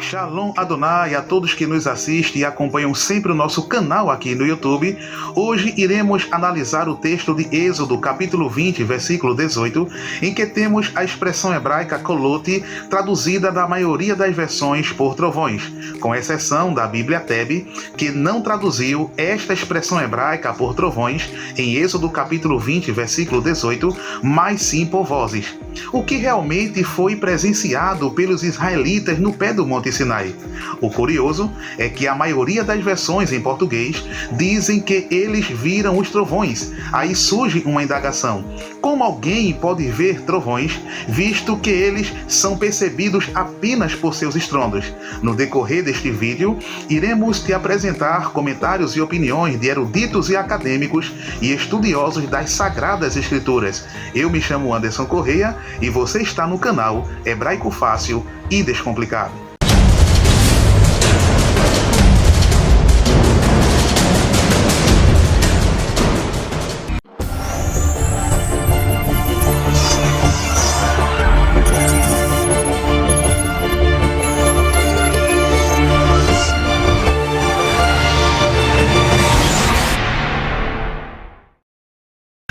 Shalom Adonai a todos que nos assistem e acompanham sempre o nosso canal aqui no YouTube. Hoje iremos analisar o texto de Êxodo, capítulo 20, versículo 18, em que temos a expressão hebraica kolot, traduzida da maioria das versões por trovões, com exceção da Bíblia Teb, que não traduziu esta expressão hebraica por trovões em Êxodo, capítulo 20, versículo 18, mas sim por vozes. O que realmente foi presenciado pelos israelitas no pé do Monte Sinai. O curioso é que a maioria das versões em português dizem que eles viram os trovões. Aí surge uma indagação: como alguém pode ver trovões, visto que eles são percebidos apenas por seus estrondos? No decorrer deste vídeo, iremos te apresentar comentários e opiniões de eruditos e acadêmicos e estudiosos das Sagradas Escrituras. Eu me chamo Anderson Correia e você está no canal Hebraico Fácil e Descomplicado.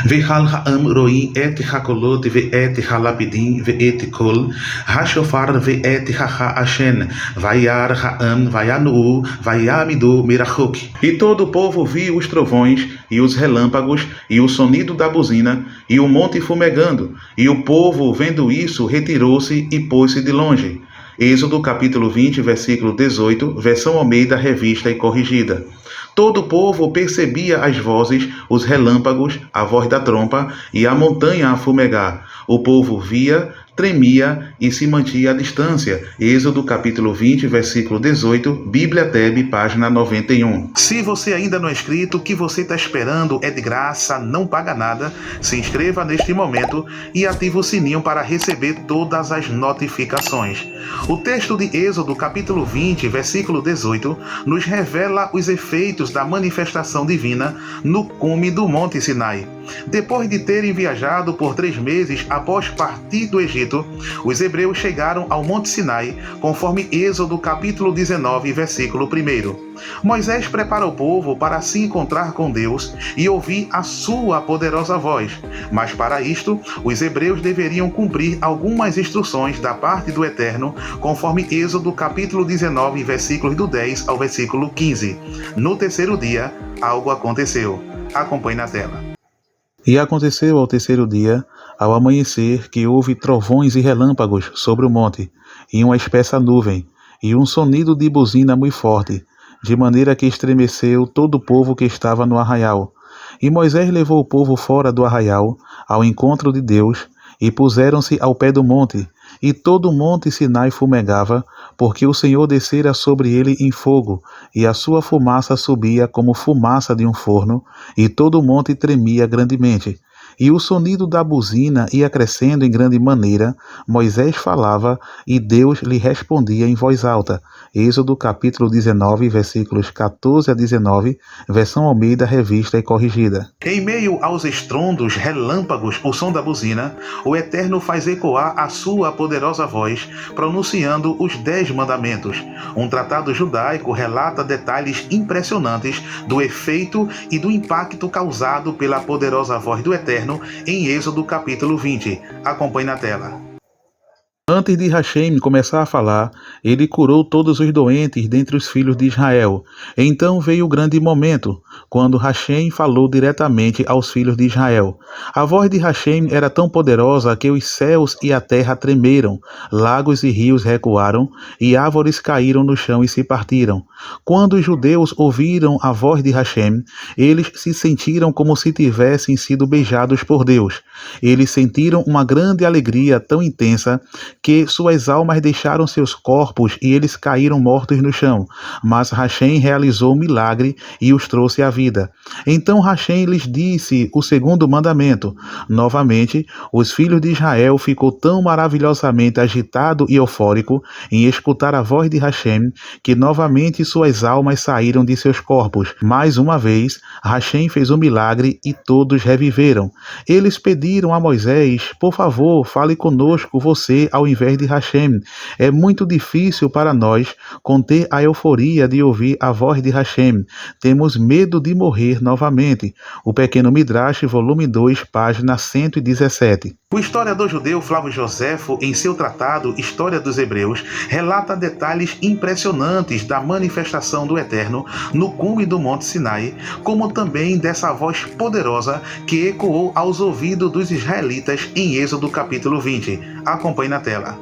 Vehal ha'am roim et hakolot ve'et halapidim ve'et kol hashofar ve'et ha'ashen vayar ha'am vayanu vayamidu mirachok. E todo o povo viu os trovões e os relâmpagos e o sonido da buzina e o monte fumegando, e o povo vendo isso retirou-se e pôs-se de longe. Êxodo capítulo 20, versículo 18, versão Almeida revista e corrigida. Todo o povo percebia as vozes, os relâmpagos, a voz da trompa e a montanha a fumegar. O povo via, tremia e se mantinha à distância. Êxodo capítulo 20, versículo 18, Bíblia Teb, página 91. Se você ainda não é inscrito, o que você está esperando? É de graça, não paga nada. Se inscreva neste momento e ative o sininho para receber todas as notificações. O texto de Êxodo capítulo 20, versículo 18, nos revela os efeitos da manifestação divina no cume do Monte Sinai. Depois de terem viajado por 3 meses após partir do Egito, os hebreus chegaram ao Monte Sinai, conforme Êxodo capítulo 19, versículo 1. Moisés prepara o povo para se encontrar com Deus e ouvir a sua poderosa voz. Mas para isto, os hebreus deveriam cumprir algumas instruções da parte do Eterno, conforme Êxodo capítulo 19, versículos do 10 ao versículo 15. No terceiro dia, algo aconteceu. Acompanhe na tela. E aconteceu ao terceiro dia, ao amanhecer, que houve trovões e relâmpagos sobre o monte, e uma espessa nuvem, e um sonido de buzina muito forte, de maneira que estremeceu todo o povo que estava no arraial. E Moisés levou o povo fora do arraial, ao encontro de Deus, e puseram-se ao pé do monte, e todo o monte Sinai fumegava, porque o Senhor descera sobre ele em fogo, e a sua fumaça subia como fumaça de um forno, e todo o monte tremia grandemente. E o sonido da buzina ia crescendo em grande maneira. Moisés falava, e Deus lhe respondia em voz alta. Êxodo capítulo 19, versículos 14 a 19, versão Almeida revista e corrigida. Em meio aos estrondos, relâmpagos, o som da buzina, o Eterno faz ecoar a sua poderosa voz, pronunciando os 10 mandamentos. Um tratado judaico relata detalhes impressionantes do efeito e do impacto causado pela poderosa voz do Eterno em Êxodo capítulo 20. Acompanhe na tela. Antes de Hashem começar a falar, ele curou todos os doentes dentre os filhos de Israel. Então veio o grande momento, quando Hashem falou diretamente aos filhos de Israel. A voz de Hashem era tão poderosa que os céus e a terra tremeram, lagos e rios recuaram, e árvores caíram no chão e se partiram. Quando os judeus ouviram a voz de Hashem, eles se sentiram como se tivessem sido beijados por Deus. Eles sentiram uma grande alegria tão intensa que suas almas deixaram seus corpos e eles caíram mortos no chão. Mas Hashem realizou um milagre e os trouxe à vida. Então Hashem lhes disse o segundo mandamento. Novamente, os filhos de Israel ficou tão maravilhosamente agitado e eufórico em escutar a voz de Hashem que novamente suas almas saíram de seus corpos. Mais uma vez, Hashem fez um milagre e todos reviveram. Eles pediram a Moisés: por favor, fale conosco você ao invés de Hashem. É muito difícil para nós conter a euforia de ouvir a voz de Hashem. Temos medo de morrer novamente. O Pequeno Midrash, volume 2, página 117. O historiador judeu Flávio Joséfo, em seu tratado História dos Hebreus, relata detalhes impressionantes da manifestação do Eterno no cume do Monte Sinai, como também dessa voz poderosa que ecoou aos ouvidos dos israelitas em Êxodo capítulo 20. Acompanhe na tela.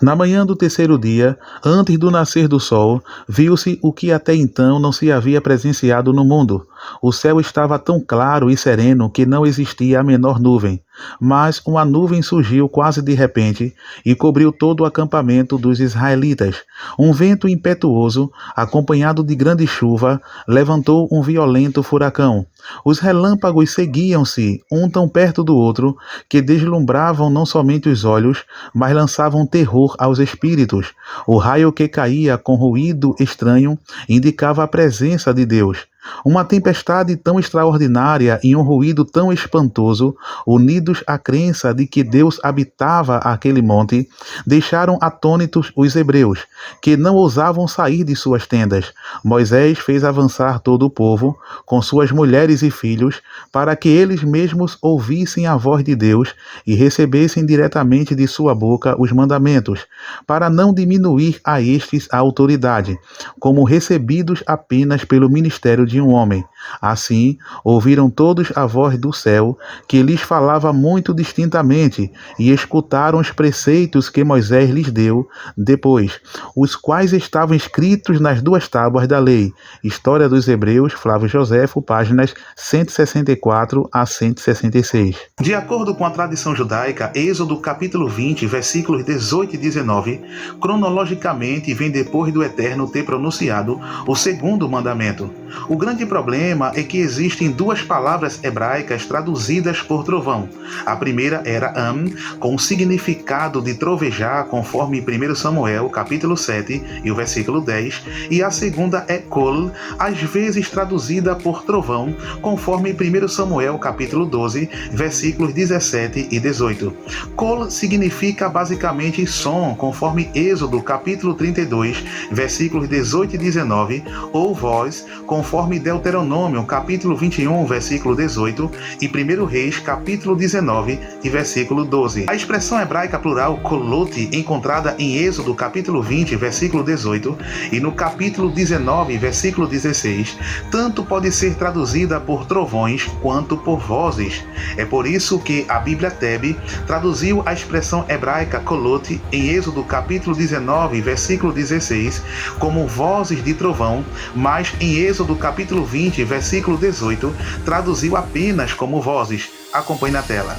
Na manhã do terceiro dia, antes do nascer do sol, viu-se o que até então não se havia presenciado no mundo. O céu estava tão claro e sereno que não existia a menor nuvem. Mas uma nuvem surgiu quase de repente e cobriu todo o acampamento dos israelitas. Um vento impetuoso, acompanhado de grande chuva, levantou um violento furacão. Os relâmpagos seguiam-se, um tão perto do outro, que deslumbravam não somente os olhos, mas lançavam terror aos espíritos. O raio que caía com ruído estranho indicava a presença de Deus. Uma tempestade tão extraordinária e um ruído tão espantoso, unidos à crença de que Deus habitava aquele monte, deixaram atônitos os hebreus, que não ousavam sair de suas tendas. Moisés fez avançar todo o povo, com suas mulheres e filhos, para que eles mesmos ouvissem a voz de Deus e recebessem diretamente de sua boca os mandamentos, para não diminuir a estes a autoridade, como recebidos apenas pelo ministério de um homem. Assim, ouviram todos a voz do céu, que lhes falava muito distintamente, e escutaram os preceitos que Moisés lhes deu depois, os quais estavam escritos nas 2 tábuas da lei. História dos Hebreus, Flávio Joséfo, páginas 164 a 166. De acordo com a tradição judaica, Êxodo capítulo 20, versículos 18 e 19, cronologicamente vem depois do Eterno ter pronunciado o segundo mandamento. O grande problema é que existem 2 palavras hebraicas traduzidas por trovão. A primeira era am, com o significado de trovejar, conforme 1 Samuel, capítulo 7 e o versículo 10, e a segunda é kol, às vezes traduzida por trovão, conforme 1 Samuel, capítulo 12, versículos 17 e 18. Kol significa basicamente som, conforme Êxodo, capítulo 32, versículos 18 e 19, ou voz, conforme Deuteronômio, capítulo 21, versículo 18, e 1 Reis, capítulo 19 e versículo 12. A expressão hebraica plural kolot, encontrada em Êxodo, capítulo 20, versículo 18, e no capítulo 19, versículo 16, tanto pode ser traduzida por trovões quanto por vozes. É por isso que a Bíblia Teb traduziu a expressão hebraica kolot em Êxodo, capítulo 19, versículo 16, como vozes de trovão, mas em Êxodo, capítulo 20, versículo 18, traduziu apenas como vozes. Acompanhe na tela.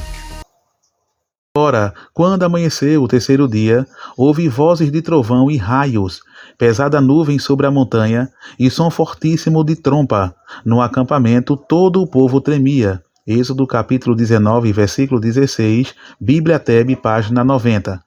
Ora, quando amanheceu o terceiro dia, houve vozes de trovão e raios, pesada nuvem sobre a montanha e som fortíssimo de trompa. No acampamento todo o povo tremia. Êxodo capítulo 19, versículo 16, Bíblia Teb, página 90.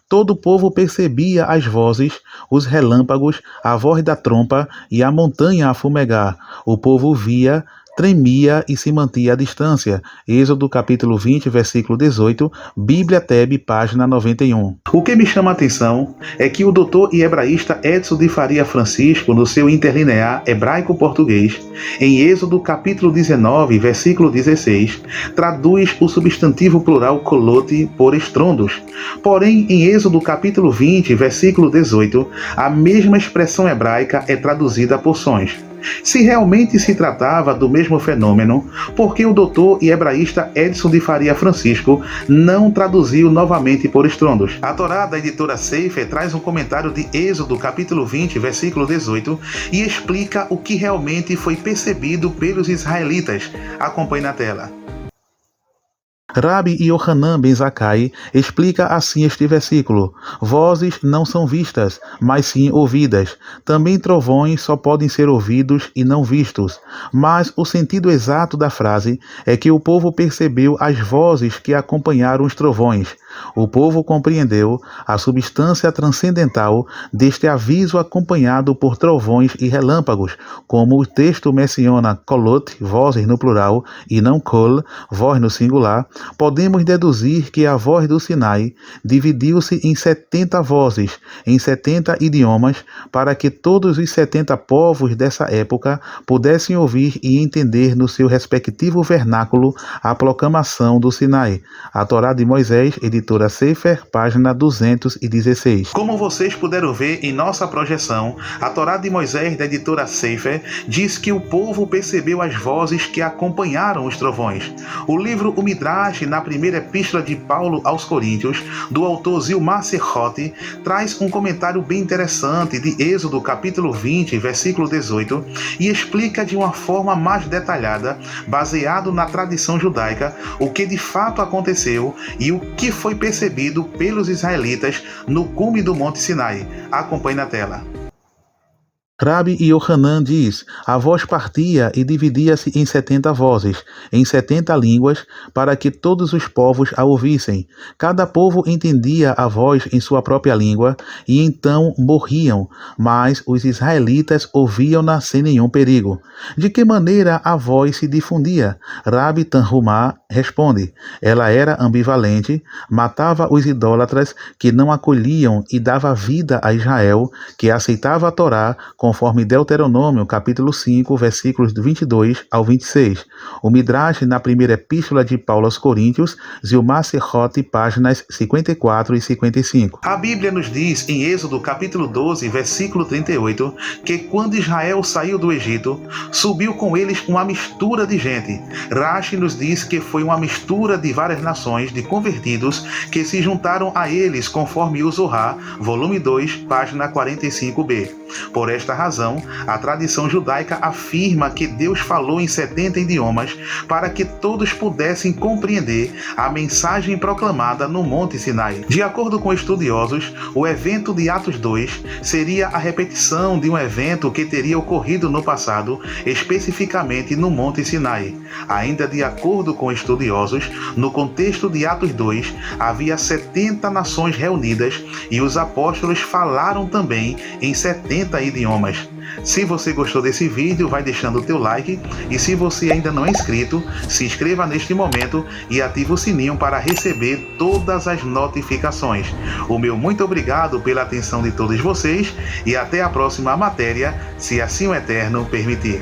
Todo o povo percebia as vozes, os relâmpagos, a voz da trompa e a montanha a fumegar. O povo via, tremia e se mantinha à distância. Êxodo capítulo 20, versículo 18, Bíblia Teb, página 91. O que me chama a atenção é que o doutor e hebraísta Edson de Faria Francisco, no seu interlinear hebraico-português, em Êxodo capítulo 19, versículo 16, traduz o substantivo plural kolot por estrondos. Porém, em Êxodo capítulo 20, versículo 18, a mesma expressão hebraica é traduzida por sons. Se realmente se tratava do mesmo fenômeno, por que o doutor e hebraísta Edson de Faria Francisco não traduziu novamente por estrondos? A Torá da editora Sefer traz um comentário de Êxodo capítulo 20, versículo 18, e explica o que realmente foi percebido pelos israelitas. Acompanhe na tela. Rabi Yohanan ben Zakkai explica assim este versículo: vozes não são vistas, mas sim ouvidas. Também trovões só podem ser ouvidos e não vistos. Mas o sentido exato da frase é que o povo percebeu as vozes que acompanharam os trovões. O povo compreendeu a substância transcendental deste aviso acompanhado por trovões e relâmpagos, como o texto menciona kolot, vozes no plural, e não kol, voz no singular. podemos deduzir que a voz do Sinai dividiu-se em 70 vozes, em 70 idiomas, para que todos os 70 povos dessa época pudessem ouvir e entender no seu respectivo vernáculo a proclamação do Sinai. A Torá de Moisés, editora Sefer, página 216. Como vocês puderam ver em nossa projeção, a Torá de Moisés, da editora Sefer, diz que o povo percebeu as vozes que acompanharam os trovões. O livro O Midrash, na primeira epístola de Paulo aos Coríntios, do autor Zilmar Serrote, traz um comentário bem interessante de Êxodo capítulo 20, versículo 18, e explica de uma forma mais detalhada, baseado na tradição judaica, o que de fato aconteceu e o que foi percebido pelos israelitas no cume do Monte Sinai. Acompanhe na tela. Rabi Yohanan diz: a voz partia e dividia-se em 70 vozes, em 70 línguas, para que todos os povos a ouvissem. Cada povo entendia a voz em sua própria língua, e então morriam, mas os israelitas ouviam-na sem nenhum perigo. De que maneira a voz se difundia? Rabi Tanhumá responde: ela era ambivalente, matava os idólatras que não acolhiam e dava vida a Israel, que aceitava a Torá, conforme Deuteronômio, capítulo 5, versículos do 22 ao 26. O Midrash, na primeira epístola de Paulo aos Coríntios, Zilmar Serrote, páginas 54 e 55. A Bíblia nos diz, em Êxodo, capítulo 12, versículo 38, que quando Israel saiu do Egito, subiu com eles uma mistura de gente. Rashi nos diz que foi uma mistura de várias nações de convertidos que se juntaram a eles, conforme o Zohar, volume 2, página 45b. Por esta razão, a tradição judaica afirma que Deus falou em 70 idiomas para que todos pudessem compreender a mensagem proclamada no Monte Sinai. De acordo com estudiosos, o evento de Atos 2 seria a repetição de um evento que teria ocorrido no passado, especificamente no Monte Sinai. Ainda de acordo com estudiosos, no contexto de Atos 2, havia 70 nações reunidas e os apóstolos falaram também em 70 idiomas. Se você gostou desse vídeo, vai deixando o teu like, e se você ainda não é inscrito, se inscreva neste momento e ative o sininho para receber todas as notificações. O meu muito obrigado pela atenção de todos vocês e até a próxima matéria, se assim o Eterno permitir.